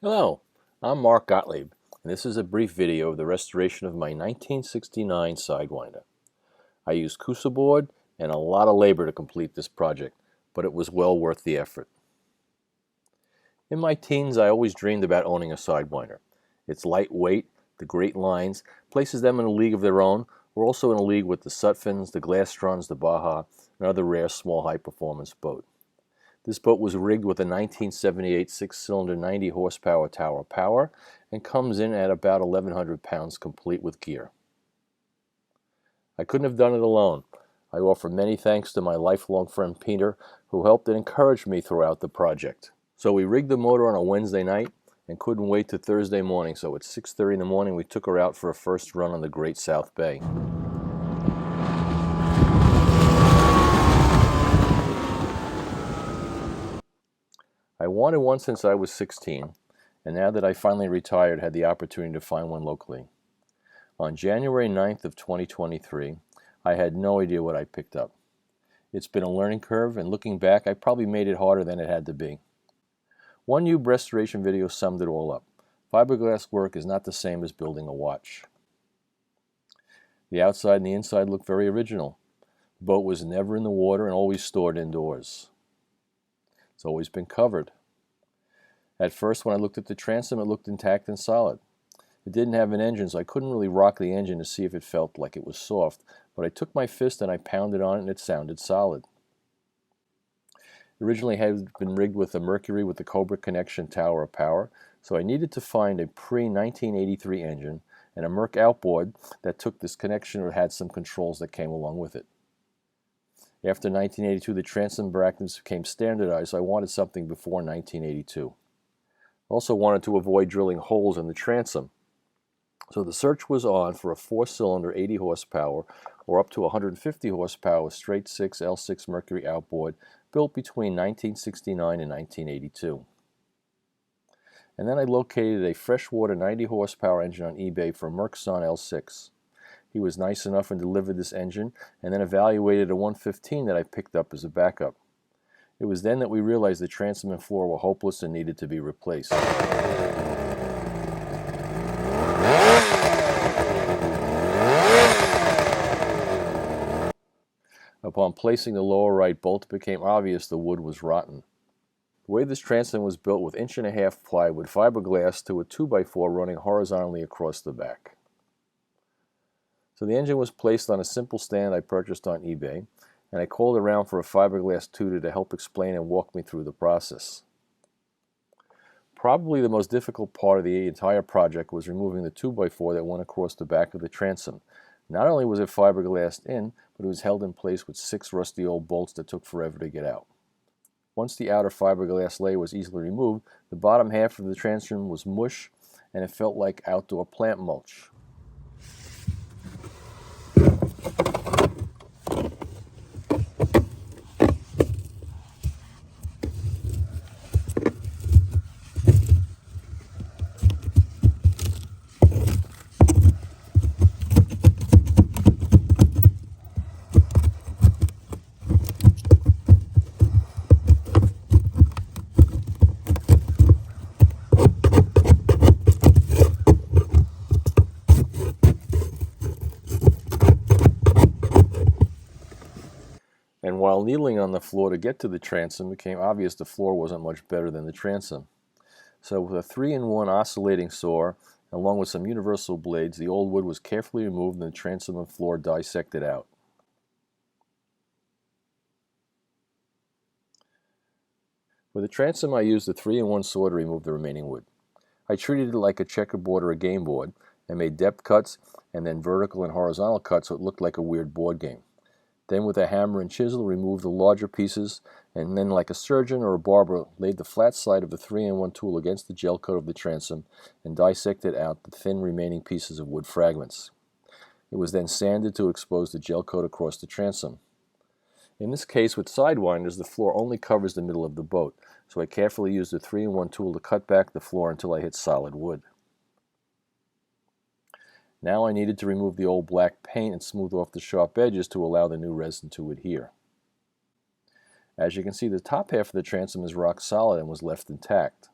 Hello, I'm Marc Gottlieb, and this is a brief video of the restoration of my 1969 Sidewinder. I used Coosa Board and a lot of labor to complete this project, but it was well worth the effort. In my teens, I always dreamed about owning a Sidewinder. It's lightweight, the great lines, places them in a league of their own. We're also in a league with the Sutphens, the Glastrons, the Baja, and other rare small high-performance boat. This boat was rigged with a 1978 six-cylinder 90 horsepower tower power and comes in at about 1,100 pounds complete with gear. I couldn't have done it alone. I offer many thanks to my lifelong friend Peter, who helped and encouraged me throughout the project. So we rigged the motor on a Wednesday night and couldn't wait to Thursday morning, so at 6:30 in the morning we took her out for a first run on the Great South Bay. I wanted one since I was 16, and now that I finally retired, had the opportunity to find one locally. On January 9th of 2023, I had no idea what I picked up. It's been a learning curve, and looking back, I probably made it harder than it had to be. One new restoration video summed it all up. Fiberglass work is not the same as building a watch. The outside and the inside look very original. The boat was never in the water and always stored indoors. It's always been covered. At first, when I looked at the transom, it looked intact and solid. It didn't have an engine, so I couldn't really rock the engine to see if it felt like it was soft, but I took my fist and I pounded on it and it sounded solid. It originally had been rigged with a Mercury with the Cobra connection tower of power, so I needed to find a pre-1983 engine and a Merc outboard that took this connection or had some controls that came along with it. After 1982, the transom brackets became standardized, so I wanted something before 1982. I also wanted to avoid drilling holes in the transom. So the search was on for a 4-cylinder 80 horsepower or up to 150 horsepower straight 6 L6 Mercury outboard built between 1969 and 1982. And then I located a freshwater 90 horsepower engine on eBay for a Merckson L6. He was nice enough and delivered this engine, and then evaluated a 115 that I picked up as a backup. It was then that we realized the transom and floor were hopeless and needed to be replaced. Upon placing the lower right bolt, it became obvious the wood was rotten. The way this transom was built with 1.5-inch plywood fiberglass to a 2x4 running horizontally across the back. So the engine was placed on a simple stand I purchased on eBay, and I called around for a fiberglass tutor to help explain and walk me through the process. Probably the most difficult part of the entire project was removing the 2x4 that went across the back of the transom. Not only was it fiberglassed in, but it was held in place with 6 rusty old bolts that took forever to get out. Once the outer fiberglass layer was easily removed, the bottom half of the transom was mush, and it felt like outdoor plant mulch. And while kneeling on the floor to get to the transom, it became obvious the floor wasn't much better than the transom. So with a 3-in-1 oscillating saw, along with some universal blades, the old wood was carefully removed and the transom and floor dissected out. For the transom, I used the 3-in-1 saw to remove the remaining wood. I treated it like a checkerboard or a game board and made depth cuts and then vertical and horizontal cuts so it looked like a weird board game. Then with a hammer and chisel, removed the larger pieces, and then like a surgeon or a barber, laid the flat side of the 3-in-1 tool against the GelCoat of the transom and dissected out the thin remaining pieces of wood fragments. It was then sanded to expose the GelCoat across the transom. In this case, with Sidewinders, the floor only covers the middle of the boat, so I carefully used the 3-in-1 tool to cut back the floor until I hit solid wood. Now I needed to remove the old black paint and smooth off the sharp edges to allow the new resin to adhere. As you can see, the top half of the transom is rock solid and was left intact.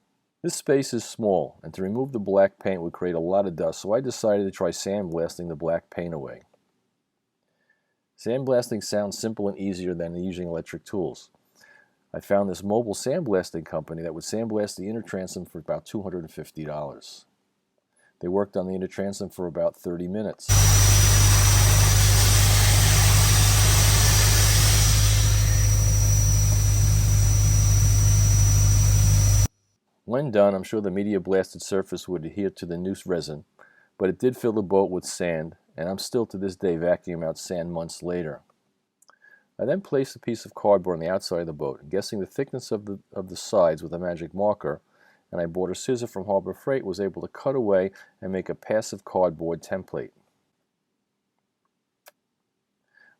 This space is small, and to remove the black paint would create a lot of dust, so I decided to try sandblasting the black paint away. Sandblasting sounds simple and easier than using electric tools. I found this mobile sandblasting company that would sandblast the inner transom for about $250. They worked on the inner transom for about 30 minutes. When done, I'm sure the media blasted surface would adhere to the noose resin, but it did fill the boat with sand, and I'm still to this day vacuuming out sand months later. I then placed a piece of cardboard on the outside of the boat, guessing the thickness of the sides with a magic marker, and I bought a scissor from Harbor Freight, was able to cut away and make a passive cardboard template.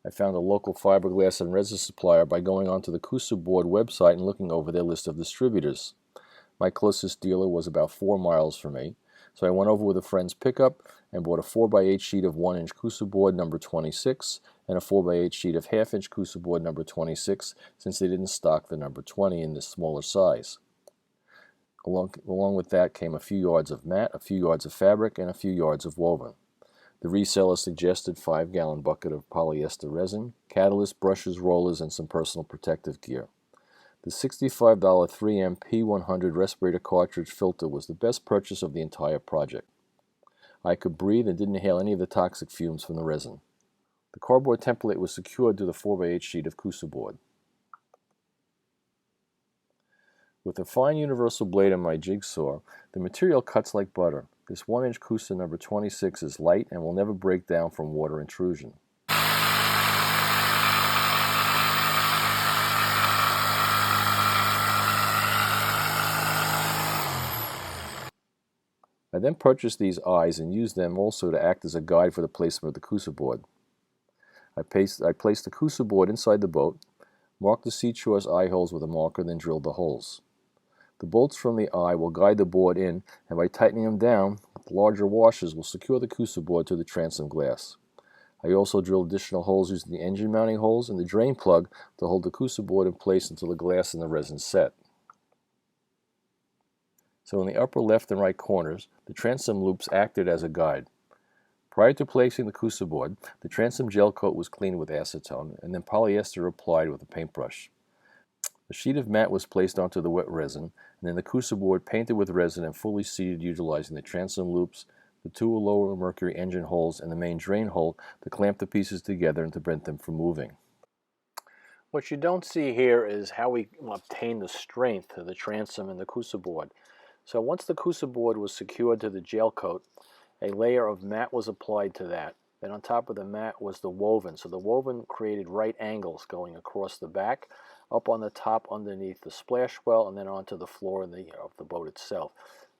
I found a local fiberglass and resin supplier by going onto the Coosa Board website and looking over their list of distributors. My closest dealer was about 4 miles from me, so I went over with a friend's pickup and bought a 4x8 sheet of 1-inch Coosa Board number 26 and a 4x8 sheet of 1/2-inch Coosa Board number 26, since they didn't stock the number 20 in this smaller size. Along with that came a few yards of mat, a few yards of fabric, and a few yards of woven. The reseller suggested 5-gallon bucket of polyester resin, catalyst, brushes, rollers, and some personal protective gear. The $65 3M P100 respirator cartridge filter was the best purchase of the entire project. I could breathe and didn't inhale any of the toxic fumes from the resin. The cardboard template was secured to the 4x8 sheet of Coosa board. With a fine universal blade on my jigsaw, the material cuts like butter. This 1-inch Coosa number 26 is light and will never break down from water intrusion. I then purchased these eyes and used them also to act as a guide for the placement of the Coosa board. I placed the Coosa board inside the boat, marked the seashores eye holes with a marker, then drilled the holes. The bolts from the eye will guide the board in, and by tightening them down, larger washers will secure the Coosa board to the transom glass. I also drilled additional holes using the engine mounting holes and the drain plug to hold the Coosa board in place until the glass and the resin set. So in the upper left and right corners, the transom loops acted as a guide. Prior to placing the Coosa board, the transom gel coat was cleaned with acetone and then polyester applied with a paintbrush. A sheet of mat was placed onto the wet resin, and then the Coosa board painted with resin and fully seated utilizing the transom loops, the 2 lower Mercury engine holes, and the main drain hole to clamp the pieces together and to prevent them from moving. What you don't see here is how we obtain the strength of the transom and the Coosa board. So once the Coosa board was secured to the gel coat, a layer of mat was applied to that. Then on top of the mat was the woven. So the woven created right angles going across the back, up on the top underneath the splash well, and then onto the floor of the boat itself.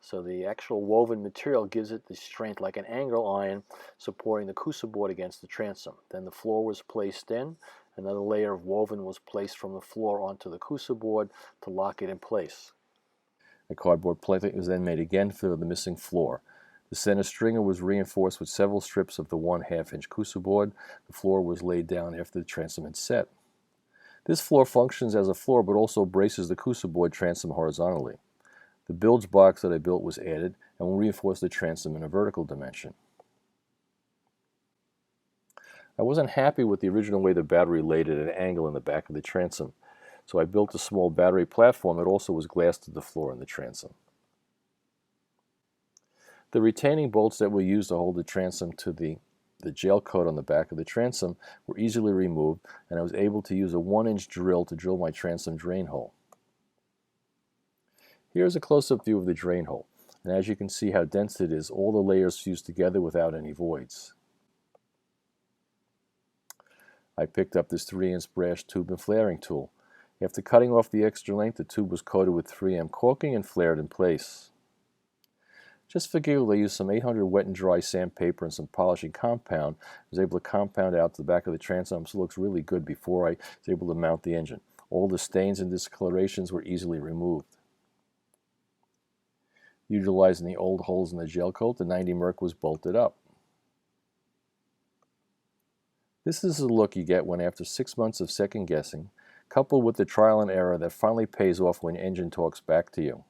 So the actual woven material gives it the strength like an angle iron supporting the Coosa board against the transom. Then the floor was placed in. Another layer of woven was placed from the floor onto the Coosa board to lock it in place. A cardboard plate was then made again for the missing floor. The center stringer was reinforced with several strips of the 1/2-inch Coosa board. The floor was laid down after the transom had set. This floor functions as a floor but also braces the Coosa board transom horizontally. The bilge box that I built was added and will reinforce the transom in a vertical dimension. I wasn't happy with the original way the battery laid at an angle in the back of the transom, so I built a small battery platform that also was glassed to the floor in the transom. The retaining bolts that were used to hold the transom to the gel coat on the back of the transom were easily removed, and I was able to use a 1-inch drill to drill my transom drain hole. Here's a close-up view of the drain hole, and as you can see how dense it is, all the layers fused together without any voids. I picked up this 3-inch brass tube and flaring tool. After cutting off the extra length, the tube was coated with 3M caulking and flared in place. Just for giggles, I used some 800 wet and dry sandpaper and some polishing compound. I was able to compound out the back of the transom so it looks really good before I was able to mount the engine. All the stains and discolorations were easily removed. Utilizing the old holes in the gel coat, the 90 Merc was bolted up. This is the look you get when, after 6 months of second guessing, coupled with the trial and error that finally pays off when your engine talks back to you.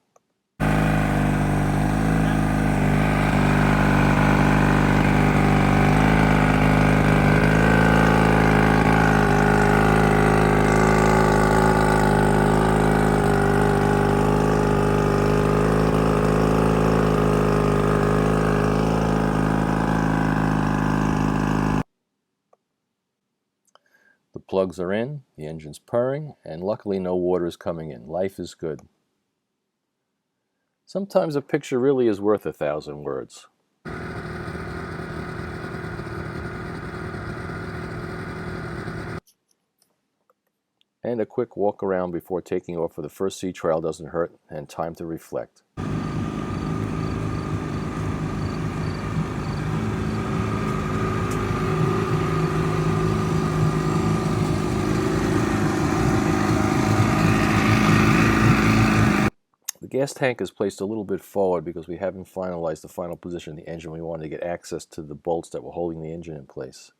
plugs are in, the engine's purring, and luckily no water is coming in. Life is good. Sometimes a picture really is worth 1,000 words. And a quick walk around before taking off for the first sea trial doesn't hurt, and time to reflect. The gas tank is placed a little bit forward because we haven't finalized the final position of the engine. We wanted to get access to the bolts that were holding the engine in place.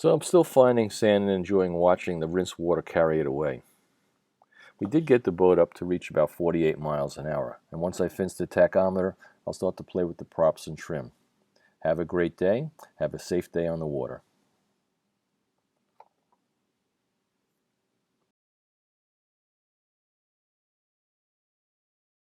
So I'm still finding sand and enjoying watching the rinse water carry it away. We did get the boat up to reach about 48 miles an hour, and once I finish the tachometer, I'll start to play with the props and trim. Have a great day. Have a safe day on the water.